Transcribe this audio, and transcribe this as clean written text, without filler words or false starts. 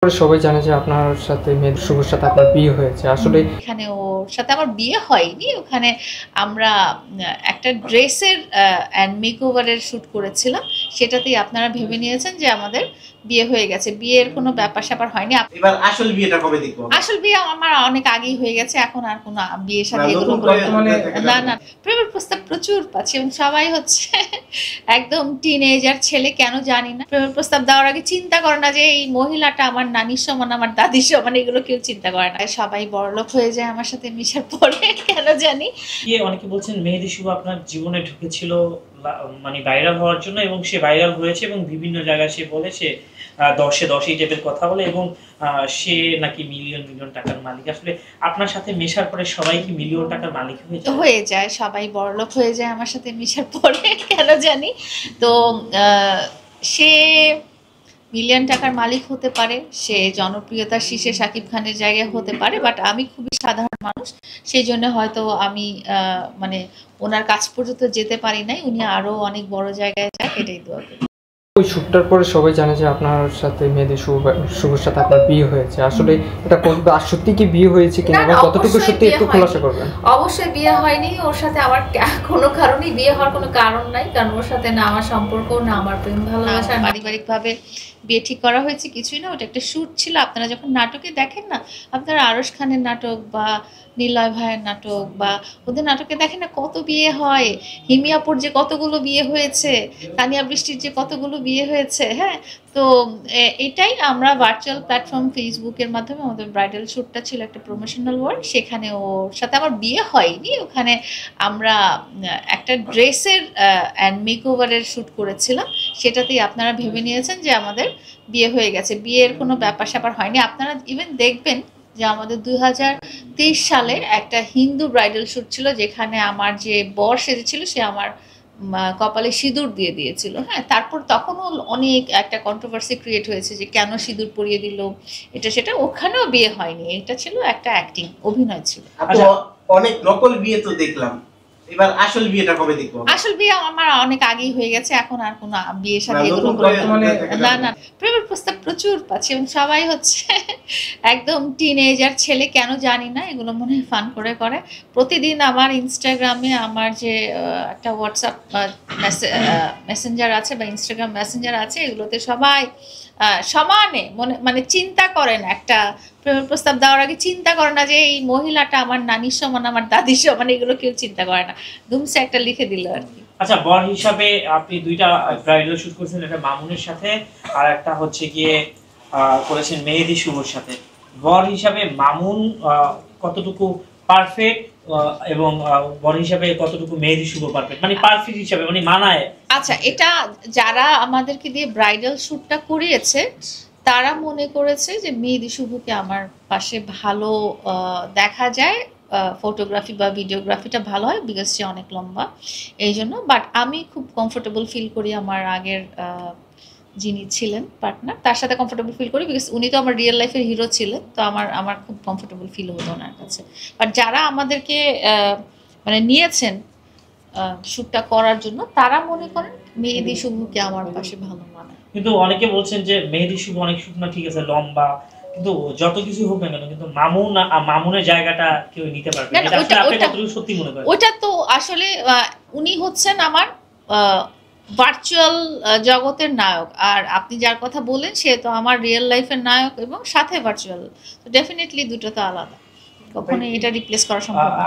সবাই জানে যে আপনার সাথে মেহেদী শুভর সাথে আপনার বিয়ে হয়েছে। আসলে এখানে ওর সাথে আমার বিয়ে হয়নি। ওখানে আমরা একটা ড্রেসের অ্যান্ড মেকওভারের শ্যুট করেছিলাম। সেটাতেই আপনারা ভেবে নিয়েছেন যে আমাদের বিয়ে হয়ে গেছে। বিয়ের কোনো ব্যাপার-স্যাপার হয়নি। এবার আসল বিয়েটা কবে দেখব? আসল বিয়ে আমার অনেক আগেই হয়ে গেছে। এখন আর কোনো বিয়ে শাদী এগুলো না। প্রেমের প্রস্তাব প্রচুর পাচ্ছি এবং সবাই হচ্ছে একদম টিনেজার ছেলে, কেন জানি না। প্রেমের প্রস্তাব দেওয়ার আগে চিন্তা করে না যে এই মহিলাটা আমার নানির সমান, আমার দাদির সমান, এগুলো কেউ চিন্তা করে না। সবাই বড়লোক হয়ে যায় আমার সাথে মিশার পরে, কেন জানি। অনেকে বলছেন মেহেদী শুভ আপনার জীবনে ঢুকেছিল মানে ভাইরাল হওয়ার জন্য, এবং সে ভাইরাল হয়েছে এবং বিভিন্ন জায়গায় সে বলে সে 10-10 এই টাইপের কথা বলে, এবং সে নাকি মিলিয়ন মিলিয়ন টাকার মালিক। আসলে আপনার সাথে মেশার পরে সবাই কি মিলিয়ন টাকার মালিক হয়ে যায়? সবাই বড়লোক হয়ে যায় আমার সাথে মিশার পরে, কেন জানি। তো সে মিলিয়ন টাকার মালিক হতে পারে, সে জনপ্রিয়তার শীর্ষে শাকিব খানের জায়গায় হতে পারে, বাট আমি খুবই সাধারণ মানুষ, সেই জন্য হয়তো আমি মানে ওনার কাছ পর্যন্ত যেতে পারি নাই। উনি আরো অনেক বড় জায়গায় যাক, এটাই দোয়া করি। ওই শ্যুটটার পরে সবাই জানে যে আপনার সাথে মেহেদী শুভর সাথে আপনার বিয়ে হয়েছে। আসলে এটা সত্যি কি বিয়ে হয়েছে কিনা এবং কতটুকু সত্যি একটু খোলাসা করবেন? অবশ্যই বিয়ে হয়নি। ওর সাথে আমার কোনো কারণেই বিয়ে হওয়ার কোনো কারণ নাই, কারণ ওর সাথে না আমার সম্পর্ক, না আমার প্রেম ভালোবাসা। পারিবারিকভাবে বিয়ে ঠিক করা হয়েছে, কিছুই না। ওটা একটা শ্যুট ছিল। আপনারা যখন নাটকে দেখেন না, আপনারা আরশ খানের নাটক বা নিলয় ভাইয়ের নাটক বা ওদের নাটকে দেখেন না, কত বিয়ে হয়। হিমিয়াপুর যে কতগুলো বিয়ে হয়েছে, তানিয়া বৃষ্টির যে কতগুলো বিয়ে হয়েছে। হ্যাঁ, তো এটাই আমরা ভার্চুয়াল প্ল্যাটফর্ম ফেসবুকের মাধ্যমে আমাদের ব্রাইডাল শ্যুটটা ছিল একটা প্রমোশনাল ওয়ার্ক। সেখানে ওর সাথে আমার বিয়ে হয়নি। ওখানে আমরা একটা ড্রেসের অ্যান্ড মেকওভারের শ্যুট করেছিলাম। সেটাতেই আপনারা ভেবে নিয়েছেন যে আমাদের বিয়ে হয়ে গেছে। বিয়ের কোনো ব্যাপার-স্যাপার হয়নি। আপনারা ইভেন দেখবেন যে আমাদের 2023 সালে একটা হিন্দু ব্রাইডাল শ্যুট ছিল, যেখানে আমার যে বর সেজেছিল সে আমার কপালে সিঁদুর দিয়ে দিয়েছিল। হ্যাঁ, তারপর তখনও অনেক একটা কন্ট্রোভার্সি ক্রিয়েট হয়েছে যে কেন সিঁদুর পরিয়ে দিল, এটা সেটা। ওখানেও বিয়ে হয়নি, এটা ছিল একটা অ্যাক্টিং, অভিনয় ছিল। অনেক নকল বিয়ে তো দেখলাম, এবার আসল বিয়েটা কবে দেখব? আসল বিয়ে আমার অনেক আগেই হয়ে গেছে। এখন আর কোনো বিয়ে শাদী এগুলো না। প্রেমের প্রস্তাব প্রচুর পাচ্ছি এবং সবাই হচ্ছে একদম টিনেজার ছেলে, কেন জানি না, এগুলো মনে হয় ফান করে করে। প্রতিদিন আমার ইনস্টাগ্রামে আমার যে একটা হোয়াটসঅ্যাপ মেসেঞ্জার আছে বা ইনস্টাগ্রাম মেসেঞ্জার আছে, এগুলোতে সবাই সমানে মানে চিন্তা করেন, একটা প্রেমের প্রস্তাব দেওয়ার আগে চিন্তা করে না যে এই মহিলাটা আমার নানির সমান, আমার দাদির সমান, এগুলো কেউ চিন্তা করে না। ধুমসে একটা লিখে দিল আর কি। আচ্ছা, বর হিসাবে আপনি দুইটা ব্রাইডাল শুট করেছেন, একটা মামুনের সাথে আর একটা হচ্ছে গিয়ে করেছেন মেহেদী শুভর সাথে। বর হিসাবে মামুন কতটুকু পারফেক্ট এবং বর হিসাবে কতটুকু মেহেদী শুভ পারফেক্ট, মানে পারফেক্ট হিসাবে মানে মানায়? আচ্ছা, এটা যারা আমাদেরকে দিয়ে ব্রাইডাল শ্যুটটা করিয়েছে তারা মনে করেছে যে মেহেদী শুভকে আমার পাশে ভালো দেখা যায়, ফটোগ্রাফি বা ভিডিওগ্রাফিটা ভালো হয়, বিকজ সে অনেক লম্বা, এই জন্য। বাট আমি খুব কমফোর্টেবল ফিল করি আমার আগের যিনি ছিলেন পার্টনার, তার সাথে কমফোর্টেবল ফিল করি, বিকজ উনি তো আমার রিয়েল লাইফের হিরো ছিলেন। তো আমার খুব কমফোর্টেবল ফিল হতো ওনার কাছে। বাট যারা আমাদেরকে মানে নিয়েছেন শ্যুটটা করার জন্য, তারা মনে করেন মেহেদী শুভকে আমার পাশে ভালো মানায়। কিন্তু অনেকে বলছেন যে মেহেদী শুভ অনেক শুকনো, ঠিক আছে, লম্বা, কিন্তু যত কিছু হোক না কেন, কিন্তু মামুনের জায়গাটা কেউ নিতে পারবে না। এটা আপনি কতটুকু সত্যি মনে করেন? ওটা তো আসলে উনি হচ্ছেন আমার ভার্চুয়াল জগতের নায়ক, আর আপনি যার কথা বলেন সে তো আমার রিয়েল লাইফের নায়ক এবং সাথে ভার্চুয়াল। তো ডেফিনেটলি দুটো তো আলাদা, কখনোই এটা রিপ্লেস করা সম্ভব না।